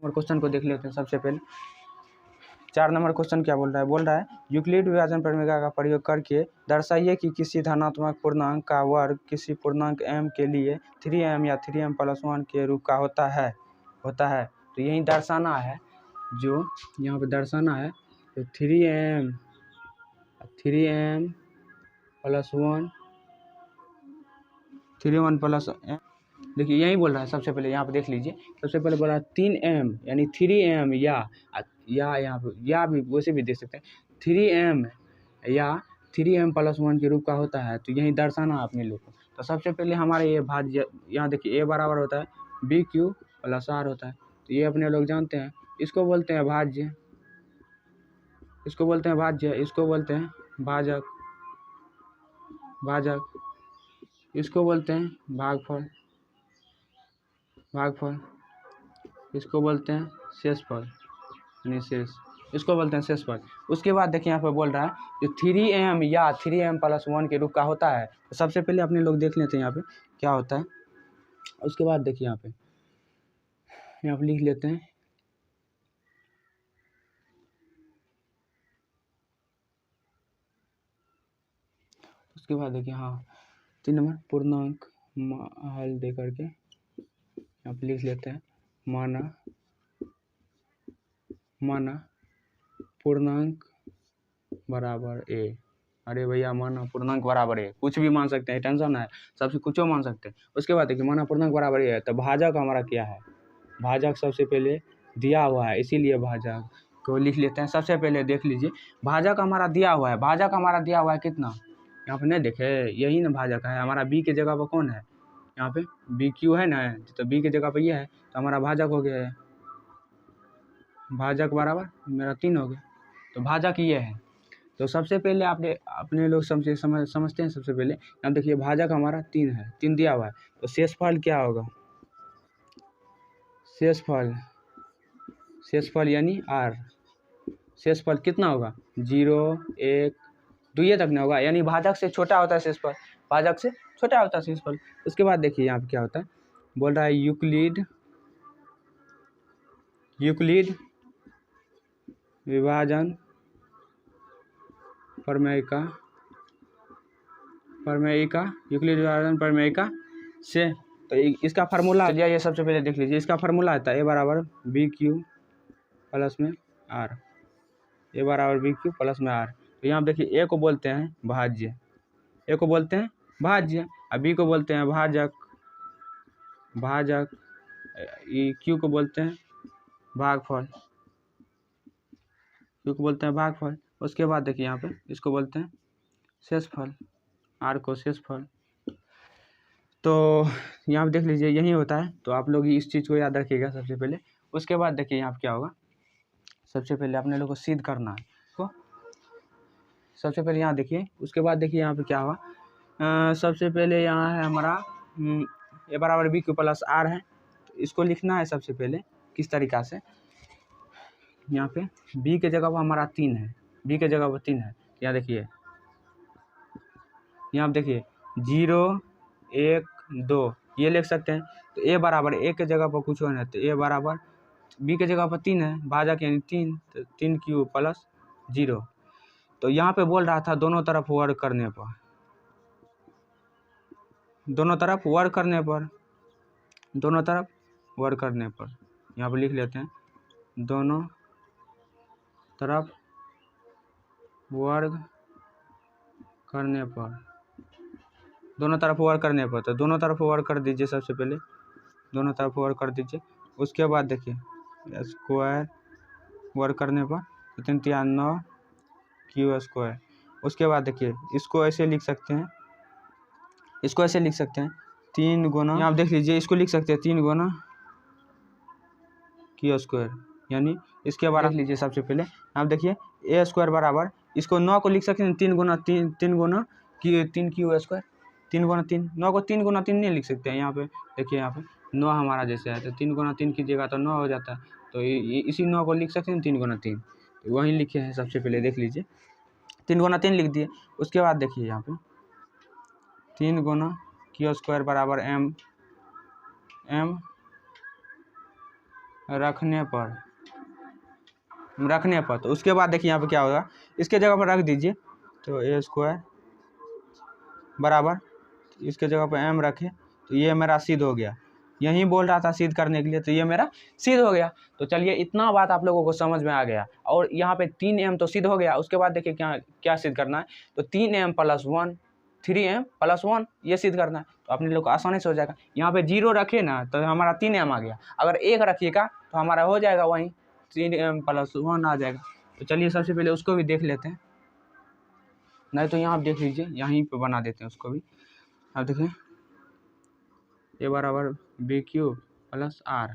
Number question को देख लेते हैं सबसे पहले। 4 नंबर क्वेश्चन क्या बोल रहा है यूक्लिड विभाजन प्रमेय का प्रयोग करके दर्शाइए कि किसी धनात्मक पूर्णांक का वर्ग किसी पूर्णांक m के लिए 3m या 3m+1 के रूप का होता है। तो यही दर्शाना है, जो यहाँ पे दर्शाना है। तो 3m + 1 3m+1 देखिए यही बोल रहा है। सबसे पहले यहाँ पे देख लीजिए, सबसे पहले बोला 3m यानी 3m या यहाँ पे या भी वैसे भी देख सकते हैं 3m या 3m+1 के रूप का होता है। तो यही दर्शाना है अपने लोग को। तो सबसे पहले हमारे ये भाज्य, यहाँ देखिए a बराबर होता है bq + r होता है। तो ये अपने लोग जानते हैं, इसको बोलते हैं भाज्य, इसको बोलते हैं भाजक, इसको बोलते हैं भागफल, इसको बोलते हैं शेषफल यानी शेष, इसको बोलते हैं शेषफल। उसके बाद देखिए यहाँ पे बोल रहा है जो 3m या 3m+1 के रूप का होता है। तो सबसे पहले अपने लोग देख लेते हैं यहाँ पे क्या होता है। उसके बाद देखिए यहाँ पे लिख लेते हैं। उसके बाद देखिए 3 नंबर पूर्णांक हल दे करके यहाँ पे लिख लेते हैं माना पूर्णांक बराबर a। अरे भैया माना पूर्णांक बराबर a, कुछ भी मान सकते हैं, टेंशन है, सबसे कुछ मान सकते हैं। उसके बाद देखिए माना पूर्णांक बराबर a है, तो भाजक हमारा क्या है, भाजक सबसे पहले दिया हुआ है, इसीलिए भाजक को लिख लेते हैं। सबसे पहले देख लीजिए भाजक हमारा दिया हुआ है, कितना, यहाँ पे नहीं देखे, यही ना भाजक है हमारा। b के जगह पर कौन है, यहाँ पे BQ है ना, तो b के जगह पर ये है, तो हमारा भाजक हो गया है, भाजक बराबर मेरा 3 हो गया। तो भाजक ये है। तो सबसे पहले अपने लोग समझते हैं। सबसे पहले यहाँ देखिए भाजक हमारा 3 है, 3 दिया हुआ है। तो शेषफल क्या होगा, शेषफल यानी r, शेषफल कितना होगा 0 1 2 तक नहीं होगा, यानी भाजक से छोटा होता है शेषफल, भाजक से छोटा होता है शेषफल। उसके बाद देखिए यहाँ पे क्या होता है, बोल रहा है यूक्लिड विभाजन प्रमेयिका से। तो इसका फार्मूला ये सबसे पहले देख लीजिए, इसका फार्मूला आता है a बराबर BQ + में r, a बराबर BQ + में r। तो यहाँ देखिए a को बोलते हैं भाज्य, और b को बोलते हैं भाजक, q को बोलते हैं भागफल, उसके बाद देखिए यहाँ पे इसको बोलते हैं शेषफल, r को शेषफल। तो यहाँ पे देख लीजिए यही होता है। तो आप लोग इस चीज़ को याद रखिएगा सबसे पहले। उसके बाद देखिए यहाँ पे क्या होगा, सबसे पहले अपने लोग को सिद्ध करना है को, सबसे पहले यहाँ देखिए। उसके बाद देखिए यहाँ पे क्या हुआ, सबसे पहले यहाँ है हमारा a बराबर BQ + r है। तो इसको लिखना है सबसे पहले किस तरीक़ा से, यहाँ पे b के जगह पर हमारा 3 है, यहाँ देखिए, यहाँ देखिए 0 1 2 ये लिख सकते हैं। तो a बराबर 1 के जगह पर कुछ होना है, तो a बराबर b के जगह पर 3 है, भाजक यानी 3, तो 3q + 0। तो यहाँ पे बोल रहा था दोनों तरफ वर्ग करने पर, दोनों तरफ वर्ग करने पर यहाँ पे लिख लेते हैं दोनों तरफ वर्ग करने पर, तो दोनों तरफ वर्ग कर दीजिए। सबसे पहले दोनों तरफ वर्ग कर दीजिए। उसके बाद देखिए स्क्वायर वर्ग करने पर 3 × 9 Q²। उसके बाद देखिए इसको ऐसे लिख सकते हैं, 3 गुना, यहाँ देख लीजिए इसको लिख सकते हैं 3 गुना Q², यानी इसके बाद देख लीजिए। सबसे पहले आप देखिए a² बराबर, इसको 9 को लिख सकते हैं 3 गुना Q², 3 गुना 3, 9 को 3 गुना 3 नहीं लिख सकते हैं। यहाँ पे देखिए, यहाँ पे 9 हमारा जैसे है, तो 3 गुना 3 कीजिएगा तो 9 हो जाता है। तो इसी 9 को लिख सकते हैं 3 गुना 3, तो वही लिखे हैं। सबसे पहले देख लीजिए 3 गुना 3 लिख दिए। उसके बाद देखिए यहाँ पे 3 गुना Q² बराबर m रखने पर तो उसके बाद देखिए यहाँ पे क्या होगा, इसके जगह पर रख दीजिए तो ए स्क्वायर बराबर इसके जगह पर m रखे तो ये मेरा सिद्ध हो गया। यही बोल रहा था सिद्ध करने के लिए, तो ये मेरा सिद्ध हो गया। तो चलिए इतना बात आप लोगों को समझ में आ गया। और यहाँ पे 3m तो सिद्ध हो गया। उसके बाद देखिए क्या क्या सिद्ध करना है, तो 3m + 1 3m + 1 ये सिद्ध करना है। तो अपने लोग को आसानी से हो जाएगा। यहाँ पे 0 रखे ना तो हमारा 3m आ गया, अगर 1 रखिएगा तो हमारा हो जाएगा वहीं 3m + 1 आ जाएगा। तो चलिए सबसे पहले उसको भी देख लेते हैं, नहीं तो यहाँ आप देख लीजिए, यहीं पे बना देते हैं उसको भी। अब देखिए a बराबर BQ + R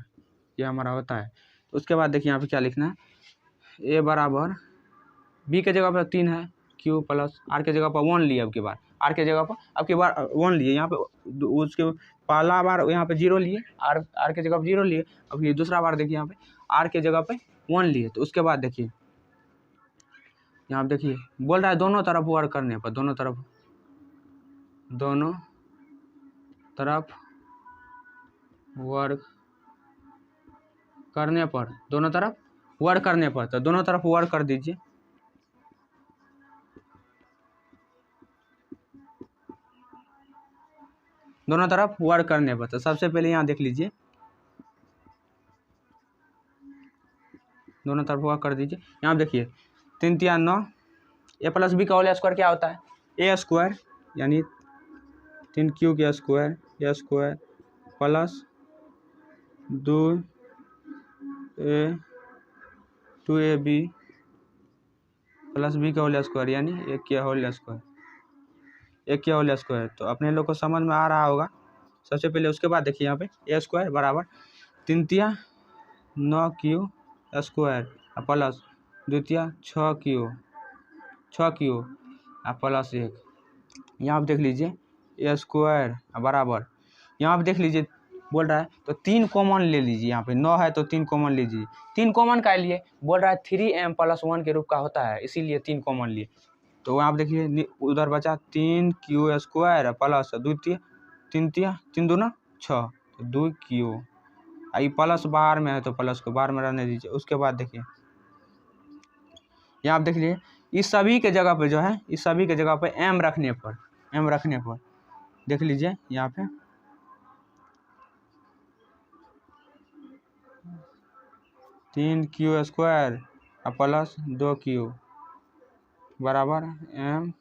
ये हमारा होता है। तो उसके बाद देखिए यहाँ पे क्या लिखना है, a बराबर b के जगह पर 3 है, q + R के जगह पर 1 लिए, अब की बार R के जगह पर 1 लिए। यहाँ पे उसके पहला बार यहाँ पे 0 लिए, R के जगह पर 0 लिए। अब ये दूसरा बार देखिए यहाँ पे R के जगह पे 1 लिए। तो उसके बाद देखिए यहाँ पे देखिए बोल रहा है दोनों तरफ वर्क करने पर, दोनों तरफ वर्क करने पर, दोनों तरफ वर्क करने पर, तो दोनों तरफ वर्क कर दीजिए। दोनों तरफ वर्क करने पर, तो सबसे पहले यहाँ देख लीजिए, दोनों तरफ वर्क कर दीजिए। यहाँ देखिए 3 × 9 a + b का होल स्क्वायर क्या होता है, a स्क्वायर यानी 3q के square a square + 2ab + b का होल स्क्वायर यानी 1 का होल स्क्वायर, 1 का होल स्क्वायर। तो अपने लोग को समझ में आ रहा होगा। सबसे पहले उसके बाद देखिए यहाँ पे a स्क्वायर बराबर 3 × 9q स्क्वायर + 2 × 6q + 1। यहाँ पे देख लीजिए a स्क्वायर बराबर, यहाँ पे देख लीजिए बोल रहा है तो 3 कॉमन ले लीजिए। यहाँ पे 9 है तो 3 कॉमन लीजिए। 3 कॉमन का लिए बोल रहा है 3m + 1 के रूप का होता है, इसीलिए 3 कॉमन लिए। तो यहाँ पे देखिए उधर बचा 3q स्क्वायर + 2 3 3 दूना 6 तो 2q, आई प्लस बाहर में है तो प्लस को बाहर में रहने दीजिए। उसके बाद देखिए यहाँ आप देख लीजिए इस सभी के जगह पे जो है, इस सभी के जगह पे m रखने पर देख लीजिए यहाँ पे 3q स्क्वायर + 2q बराबर m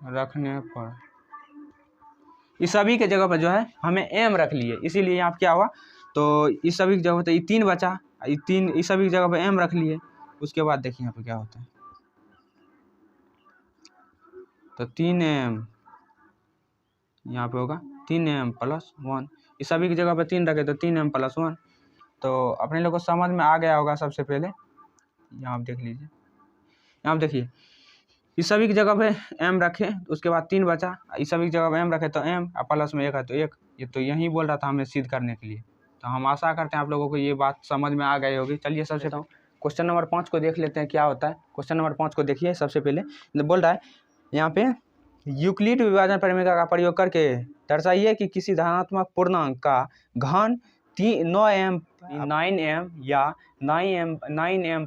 रखने पर, इस सभी के जगह पर जो है हमें m रख लिए, इसीलिए यहाँ क्या हुआ, तो इस सभी की जगह तो ये 3 बचा, इस सभी की जगह पर m रख लिए। उसके बाद देखिए यहाँ पे क्या होता है, तो 3m यहाँ पे होगा 3m + 1, इस सभी की जगह पे 3 रखे तो 3m + 1। तो अपने लोग को समझ में आ गया होगा। सबसे पहले यहाँ आप देख लीजिए, यहाँ आप देखिए इस सभी की जगह पे m रखे, उसके बाद 3 बचा, इस सभी की जगह पे m रखे तो m प्लस में 1 है तो 1। ये तो यही बोल रहा था हमें सिद्ध करने के लिए। तो हम आशा करते हैं आप लोगों को ये बात समझ में आ गई होगी। चलिए सबसे क्वेश्चन नंबर 5 को देख लेते हैं क्या होता है। क्वेश्चन नंबर 5 को देखिए। सबसे पहले बोल रहा है यहाँ पे यूक्लिड विभाजन प्रमेय का प्रयोग करके दर्शाइए कि किसी धनात्मक पूर्णांक का घन 9m या 9m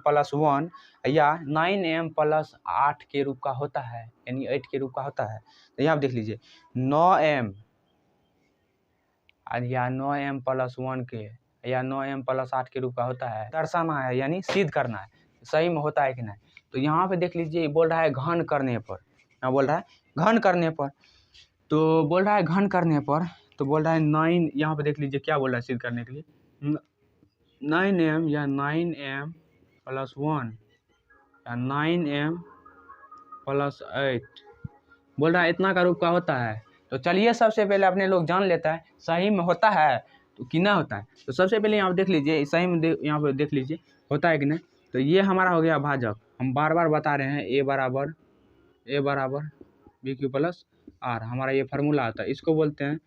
+ 1 या 9m + 8 के रूप का होता है, यानी 8 के रूप का होता है। तो यहाँ देख लीजिए 9m या 9m + 1 के या 9m + 8 के रूप का होता है, दर्शाना है यानी सिद्ध करना है सही में होता है कि नहीं। तो यहाँ पे देख लीजिए बोल रहा है घन करने पर, यहाँ बोल रहा है घन करने पर, तो बोल रहा है घन करने पर, तो बोल रहा है 9, यहाँ पे देख लीजिए क्या बोल रहा है सिद्ध करने के लिए 9m या 9m + 1 या 9m + 8 बोल रहा है इतना का रूप का होता है। तो चलिए सबसे पहले अपने लोग जान लेता है सही में होता है तो कि ना होता है। तो सबसे पहले यहाँ देख लीजिए सही में यहाँ पे देख लीजिए होता है कि नहीं। तो ये हमारा हो गया भाजक, हम बार बार बता रहे हैं a बराबर BQ + R, हमारा ये फार्मूला आता है। इसको बोलते हैं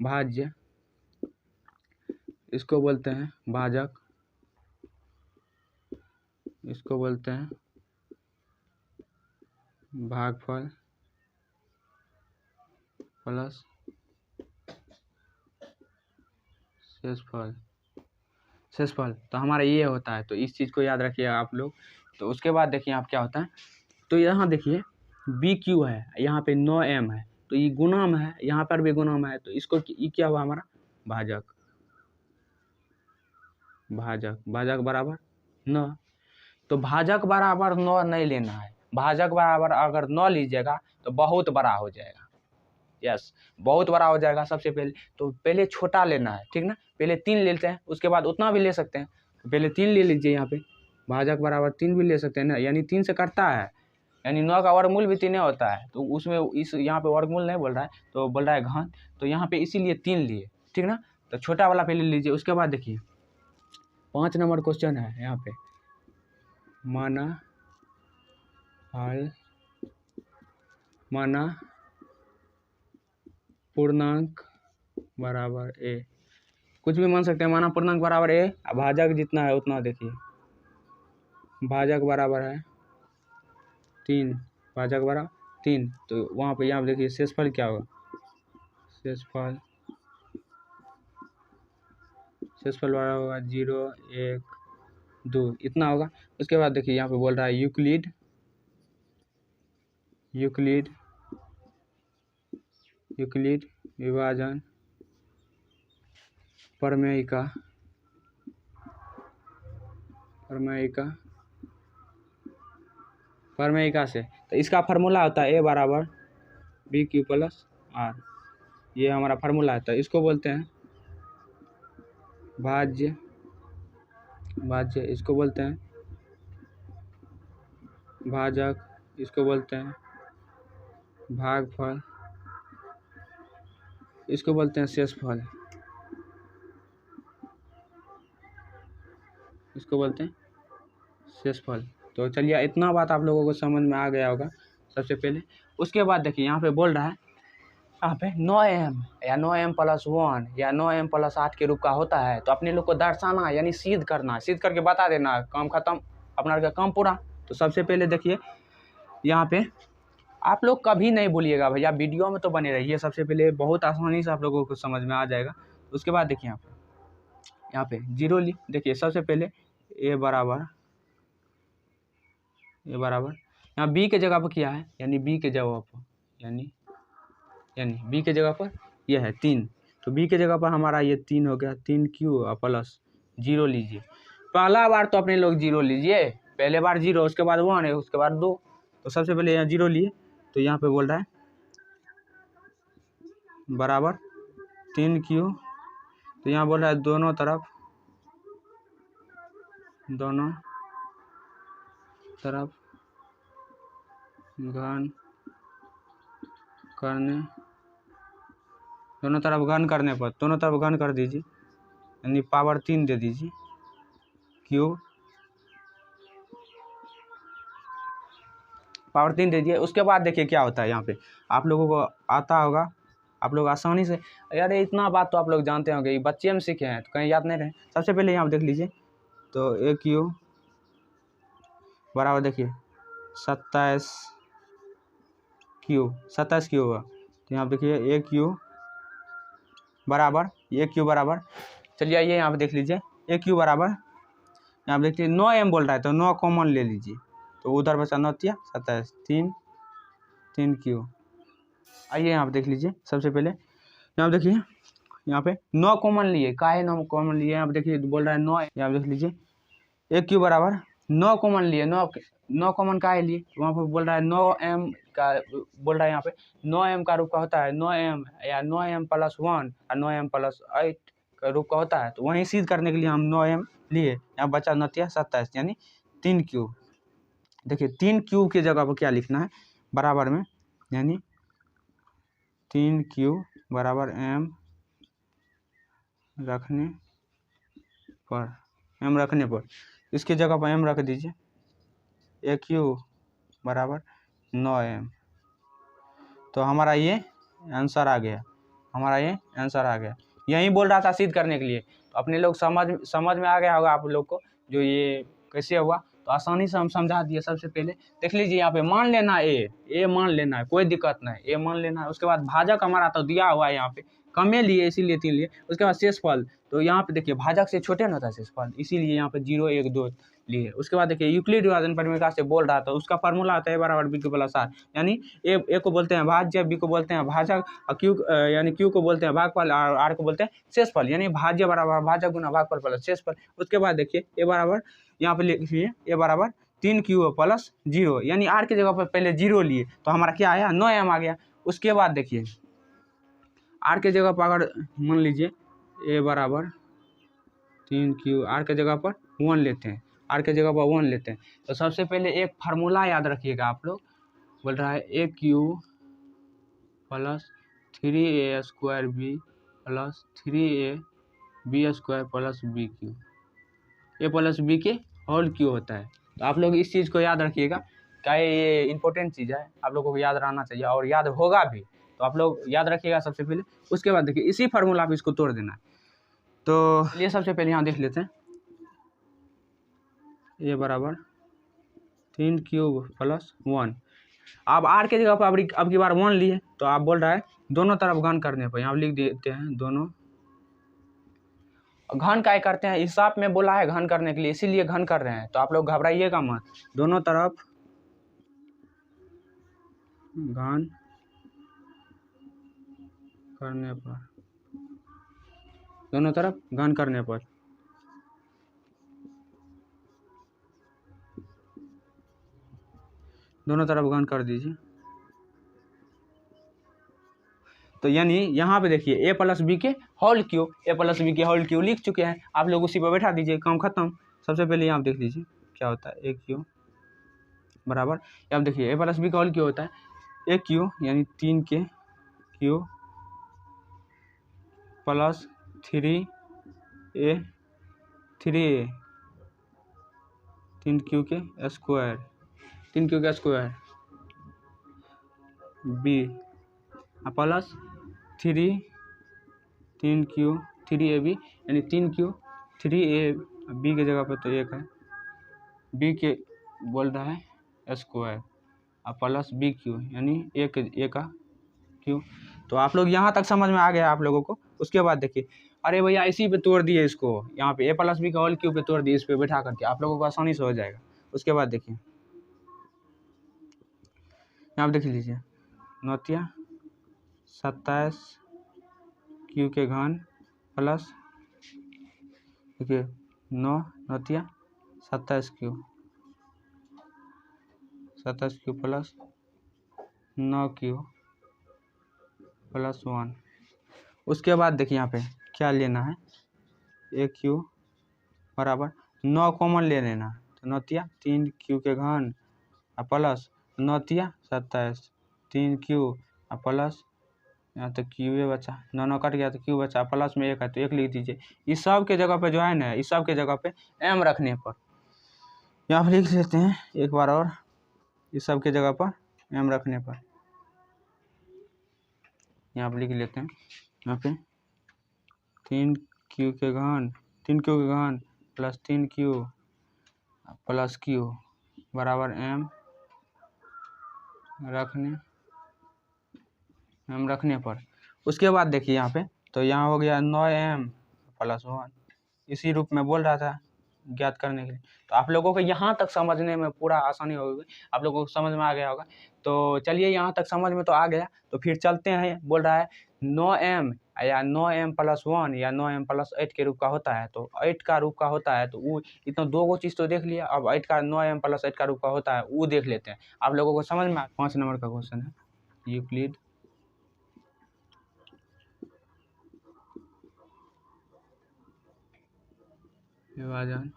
भाज्य, इसको बोलते हैं भाजक, इसको बोलते हैं भागफल प्लस शेषफल। शेषफल, तो हमारा ये होता है। तो इस चीज़ को याद रखिए आप लोग। तो उसके बाद देखिए आप क्या होता है, तो यहाँ देखिए बी क्यू है, यहाँ पे 9m है, तो ये गुणम है, यहाँ पर भी गुणम है, तो इसको ये क्या हुआ हमारा भाजक। भाजक भाजक बराबर 9, तो भाजक बराबर 9 नहीं लेना है। भाजक बराबर अगर 9 लीजिएगा तो बहुत बड़ा हो जाएगा। यस, बहुत बड़ा हो जाएगा। सबसे पहले तो पहले छोटा लेना है, ठीक ना। पहले 3 लेते हैं, उसके बाद उतना भी ले सकते हैं। पहले 3 ले लीजिए, यहाँ पे भाजक बराबर 3 भी ले सकते हैं ना, यानी 3 से कटता है, यानी 9 का वर्गमूल भी 3 होता है। तो उसमें इस यहाँ पे वर्गमूल नहीं बोल रहा है, तो बोल रहा है घन, तो यहाँ पे इसीलिए 3 लिए, ठीक ना। तो छोटा वाला पहले लीजिए। उसके बाद देखिए 5 नंबर क्वेश्चन है यहाँ पे, माना पूर्णांक बराबर a, कुछ भी मान सकते हैं। माना पूर्णांक बराबर a, भाजक जितना है उतना देखिए, भाजक बराबर है 3, भाजक बराबर 3, तो वहाँ पे यहाँ देखिए शेषफल क्या होगा, शेषफल बराबर होगा 0, 1, 2, इतना होगा। उसके बाद देखिए यहाँ पे बोल रहा है यूक्लिड विभाजन प्रमेयिका से, तो इसका फार्मूला होता है a बराबर बी क्यू प्लस आर, ये हमारा फार्मूला है। तो इसको बोलते हैं भाज्य, इसको बोलते हैं भाजक, इसको बोलते हैं भागफल, इसको बोलते हैं शेषफल, इसको बोलते हैं शेषफल। तो चलिए इतना बात आप लोगों को समझ में आ गया होगा सबसे पहले। उसके बाद देखिए यहाँ पे बोल रहा है, यहाँ पे 9m या 9m + 1 या 9m + 8 के रूप का होता है। तो अपने लोग को दर्शाना यानी सिद्ध करना, सिद्ध करके बता देना, काम खत्म, अपना का काम पूरा। तो सबसे पहले देखिए यहाँ पे आप लोग कभी नहीं भूलिएगा भैया, वीडियो में तो बने रहिए। सबसे पहले बहुत आसानी से आप लोगों को समझ में आ जाएगा। उसके बाद देखिए यहाँ पे 0 ली, देखिए सबसे पहले a बराबर यहाँ b के जगह पर क्या है, यानी b के जगह पर, यानी b के जगह पर यह है 3, तो b के जगह पर हमारा ये 3 हो गया, 3q प्लस 0 लीजिए। पहला बार तो अपने लोग 0 लीजिए, पहले बार 0, उसके बाद 1 है, उसके बाद 2। तो सबसे पहले यहाँ 0 लिए, तो यहाँ पे बोल रहा है बराबर 3q, तो यहाँ बोल रहा है दोनों तरफ घन कर दीजिए, यानी पावर 3 दे दीजिए, क्यूब पावर 3 दे दिए। उसके बाद देखिए क्या होता है, यहाँ पे आप लोगों को आता होगा, आप लोग आसानी से, यार इतना बात तो आप लोग जानते होंगे, ये बच्चे में सीखे हैं तो कहीं याद नहीं रहे। सबसे पहले यहाँ देख लीजिए, तो a क्यू बराबर देखिए 27 क्यू होगा। तो यहाँ देखिए a क्यू बराबर चलिए आइए यहाँ पे देख लीजिए, a क्यू बराबर यहाँ पे देखिए 9m बोल रहा है, तो 9 कॉमन ले लीजिए, तो उधर बचा 9 × 27, 3 क्यू। आइए यहाँ पे देख लीजिए, सबसे पहले यहाँ पे देखिए, यहाँ पे 9 कॉमन लिए, काहे 9 कॉमन लिए, यहाँ पे देखिए बोल रहा है 9, यहाँ पे देख लीजिए a क्यू बराबर 9 कॉमन लिए, 9 कॉमन काहे लिए, वहाँ पर बोल रहा है 9m का, बोल रहा है यहाँ पे 9m का रूप का होता है 9m या 9m + 1 और 9m + 8 का रूप का होता है। तो वहीं सिद्ध करने के लिए हम 9m लिए, यहाँ बचा 9 × 27 यानी 3 क्यूब। देखिए 3 क्यूब की जगह पर क्या लिखना है बराबर में, यानी 3 क्यूब बराबर m रखने पर इसकी जगह पर m रख दीजिए, a क्यूब बराबर 9m। तो हमारा ये आंसर आ गया, यही बोल रहा था सिद्ध करने के लिए। तो अपने लोग समझ में आ गया होगा आप लोग को जो ये कैसे हुआ, तो आसानी से हम समझा दिए। सबसे पहले देख लीजिए यहाँ पे मान लेना ए मान लेना है, कोई दिक्कत नहीं, ए मान लेना है। उसके बाद भाजक हमारा तो दिया हुआ है, यहाँ पे कमे लिए इसीलिए 3 लिए। उसके बाद शेषफल, तो यहाँ पे देखिए भाजक से छोटे ना होता है शेषफल, इसीलिए यहाँ पे 0 1 2 लिए। उसके बाद देखिए यूक्लिड विभाजन परिमेय से बोल रहा था, उसका फार्मूला आता है A = BQ + R, यानी ए को बोलते हैं भाज्य, बी को बोलते हैं भाजक, और क्यू यानी क्यू को बोलते हैं भागफल, और आर को बोलते हैं शेषफल, यानी भाज्य बराबर भाजक गुना भागफल प्लस शेषफल। उसके बाद देखिए ए बराबर यहाँ पे लिखिए ए बराबर 3Q + 0, यानी आर की जगह पर पहले 0 लिए तो हमारा क्या आया 9M आ गया। उसके बाद देखिए आर के जगह पर अगर मान लीजिए ए बराबर 3Q, आर के जगह पर 1 लेते हैं, आर के जगह पर 1 लेते हैं, तो सबसे पहले एक फार्मूला याद रखिएगा आप लोग, बोल रहा है AQ + 3A² + 3AB² + BQ, A + B के होल क्यू होता है। तो आप लोग इस चीज़ को याद रखिएगा, क्या ये इंपॉर्टेंट चीज़ है, आप लोगों को याद रहना चाहिए और याद होगा भी, तो आप लोग याद रखिएगा सबसे पहले। उसके बाद देखिए इसी फार्मूला पे इसको तोड़ देना है। तो ये सबसे पहले यहाँ देख लेते हैं, ए बराबर 3Q + 1। अब आर के जगह पर अब की बार 1 लिए, तो आप बोल रहा है दोनों तरफ घन करने पर, यहाँ लिख देते हैं दोनों घन काय करते हैं, हिसाब में बोला है घन करने के लिए, इसीलिए घन कर रहे हैं, तो आप लोग घबराइएगा मत। दोनों तरफ घन करने पर, दोनों तरफ घन करने पर दोनों तरफ घन कर दीजिए। तो यानी यहाँ पे देखिए A + B के होल क्यू, A + B के होल क्यू लिख चुके हैं, आप लोग उसी पर बैठा दीजिए, काम खत्म। सबसे पहले यहाँ देख लीजिए क्या होता है, AQ बराबर, अब देखिए A + B का होल क्यू होता है AQ, यानी 3K Q + 3A 3Q के स्क्वायर, 3Q का square B plus 3Q 3AB, यानी 3Q 3AB के जगह पर तो 1 है, B के बोल रहा है स्क्वायर प्लस BQ, यानी A का Q। तो आप लोग यहाँ तक समझ में आ गया आप लोगों को। उसके बाद देखिए, अरे भैया इसी पे तोड़ दिए इसको, यहाँ पे A + B का होल क्यू पे तोड़ दिए, इस पे बैठा करके आप लोगों को आसानी से हो जाएगा। उसके बाद देखिए यहाँ पे देख लीजिए 9 27Q के घन प्लस देखिए 9 27Q प्लस 9Q + 1। उसके बाद देखिए यहाँ पे क्या लेना है, AQ बराबर 9 कॉमन ले लेना, तो 9 3Q के घन प्लस 9 27 3Q प्लस यहाँ तो Q बचा, 9 कट गया तो Q बचा, प्लस में 1 है तो 1 लिख दीजिए। इस सब के जगह पे जो है ना, इस सब के जगह पे M रखने पर यहाँ पे लिख लेते हैं एक बार और, इस सब के जगह पर M रखने पर यहाँ पे लिख लेते हैं, यहाँ पे 3Q के घन प्लस 3Q प्लस Q बराबर M रखने पर। उसके बाद देखिए यहाँ पे, तो यहाँ हो गया 9M + 1, इसी रूप में बोल रहा था ज्ञात करने के लिए। तो आप लोगों को यहाँ तक समझने में पूरा आसानी होगी, आप लोगों को समझ में आ गया होगा। तो चलिए यहाँ तक समझ में तो आ गया, तो फिर चलते हैं। बोल रहा है 9M या 9M + 1 या 9M + 8 के रूप का होता है, तो 8 का रूप का होता है, तो वो इतना 2 चीज़ तो देख लिया, अब 8 का 9M + 8 का रूप का होता है वो देख लेते हैं। आप लोगों को समझ में 5 नंबर का क्वेश्चन है, यूक्लिड विभाजन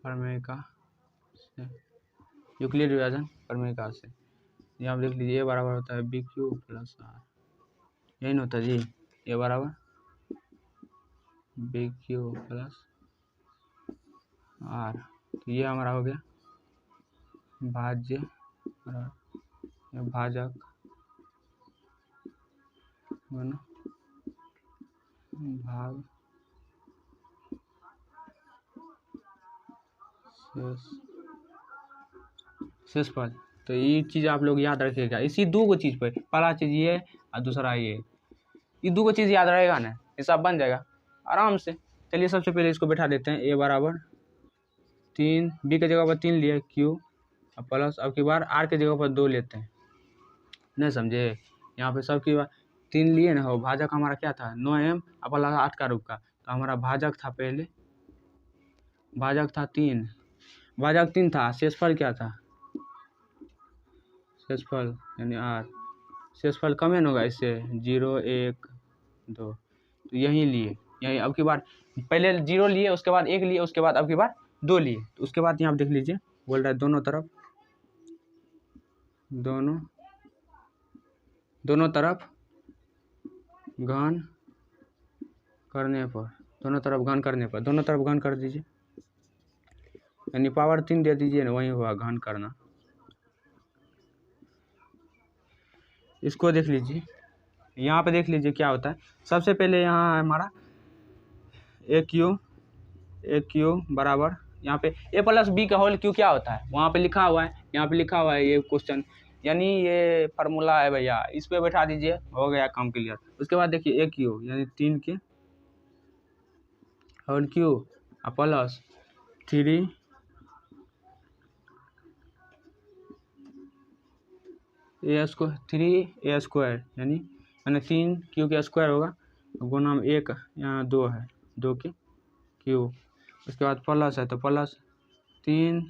प्रमेयिका से, यूक्लिड विभाजन प्रमेयिका से यहाँ देख लीजिए A बराबर होता है BQ + R, यही ना होता है जी, A बराबर BQ + R। तो ये हमारा हो गया भाज्य भाजक भाग शेषफल। तो ये चीज़ आप लोग याद रखिएगा, इसी 2 चीज़ पे, पहला चीज़ ये और दूसरा ये 2 चीज़ याद रहेगा ना, हिसाब बन जाएगा आराम से। चलिए सबसे पहले इसको बैठा देते हैं। ए बराबर 3, बी के जगह पर 3 लिए क्यू प्लस अब की बार आर के जगह पर 2 लेते हैं। नहीं समझे, यहाँ पे सब की बार 3 लिए ना हो। भाजक हमारा क्या था 9m प्लस 8 का रूप का, तो हमारा भाजक था पहले, भाजक था 3, भाजक 3 था। शेषफल क्या था, शेषफल यानी आर, शेषफल कमेन होगा इससे 0 1 2, तो यही लिए, यही अब की बार पहले 0 लिए, उसके बाद 1 लिए, उसके बाद अब की बार 2 लिए। तो उसके बाद यहाँ देख लीजिए बोल रहा है दोनों तरफ, दोनों तरफ घन करने पर, दोनों तरफ घन करने पर, दोनों तरफ घन कर दीजिए, यानी पावर 3 दे दीजिए ना, वही हुआ घन करना। इसको देख लीजिए, यहाँ पे देख लीजिए क्या होता है। सबसे पहले यहाँ हमारा ए क्यू बराबर, यहाँ पे ए प्लस बी का होल क्यू क्या होता है वहाँ पे लिखा हुआ है, यहाँ पे लिखा हुआ है ये क्वेश्चन, यानी ये फार्मूला है भैया, इस पे बैठा दीजिए, हो गया काम क्लियर। उसके बाद देखिए ए क्यू यानी 3 के होल क्यू प्लस 3 ए स्क्वायर यानी 3 क्यू के स्क्वायर होगा, गुना में 1 यहाँ 2 है, 2 के क्यूब। उसके बाद प्लस है तो प्लस 3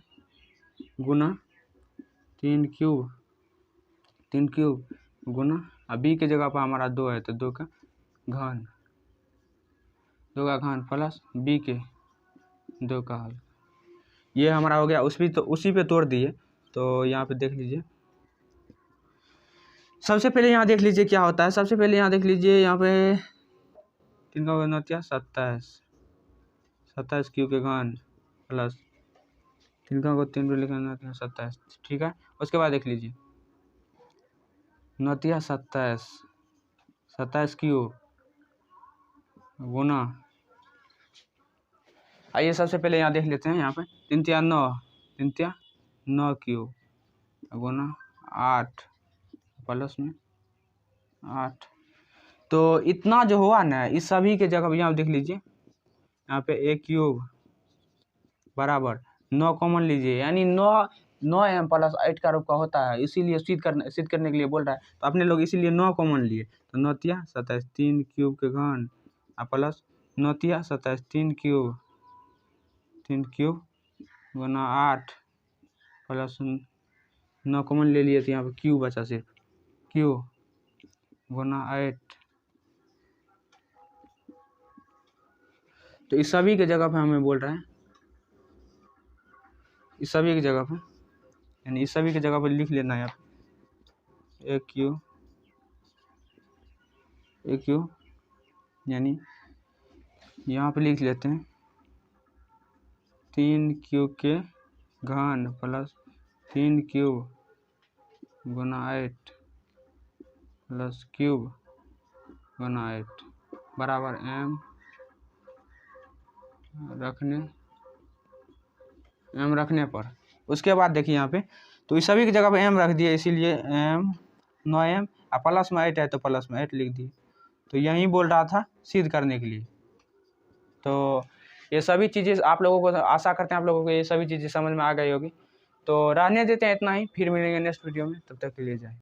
गुना 3 क्यूब गुना बी के जगह पर हमारा 2 है तो 2 का घन, 2 का घन प्लस बी के 2 का हल। ये हमारा हो गया। उसी पे तोड़ दिए। तो यहाँ पे देख लीजिए, सबसे पहले यहाँ देख लीजिए क्या होता है। सबसे पहले यहाँ देख लीजिए, यहाँ पे 3 का नतिया 27 क्यू के घन प्लस 3 का 3 पे लिखना 27, ठीक है। उसके बाद देख लीजिए नतिया 27 क्यू गुना, आइए सबसे पहले यहाँ देख लेते हैं, यहाँ पे 3 9 क्यू गुना 8 प्लस में 8, तो इतना जो हुआ ना, इस सभी के जगह यहाँ देख लीजिए, यहाँ पे ए क्यूब बराबर 9 कॉमन लीजिए, यानी 9m प्लस 8 का रूप का होता है, इसीलिए सिद्ध करने के लिए बोल रहा है। तो अपने लोग इसीलिए 9 कॉमन लिए, तो 9 तिया 27 3 क्यूब के घन प्लस 9 तिया 27 3 क्यूब गुना 8 प्लस 9 कॉमन ले लिए, तो यहाँ पे क्यू बचा, सिर्फ क्यू गुना 8। तो इस सभी के जगह पे हमें बोल रहे हैं, इस सभी की जगह पे, यानी इस सभी की जगह पे लिख लेना है यहाँ पे ए क्यू यानी यहाँ पे लिख लेते हैं 3 क्यू के घन प्लस 3 क्यूब गुना 8 प्लस क्यूब गुना 8 बराबर m रखने पर। उसके बाद देखिए यहाँ पे, तो इस सभी की जगह पे m रख दिए, इसीलिए m 9m प्लस में 8 है तो प्लस में 8 लिख दिए। तो यही बोल रहा था सिद्ध करने के लिए। तो ये सभी चीज़ें आप लोगों को, आशा करते हैं आप लोगों को ये सभी चीज़ें समझ में आ गई होगी। तो रहने देते हैं इतना ही, फिर मिलेंगे नेक्स्ट वीडियो में, तब तक के लिए जाए।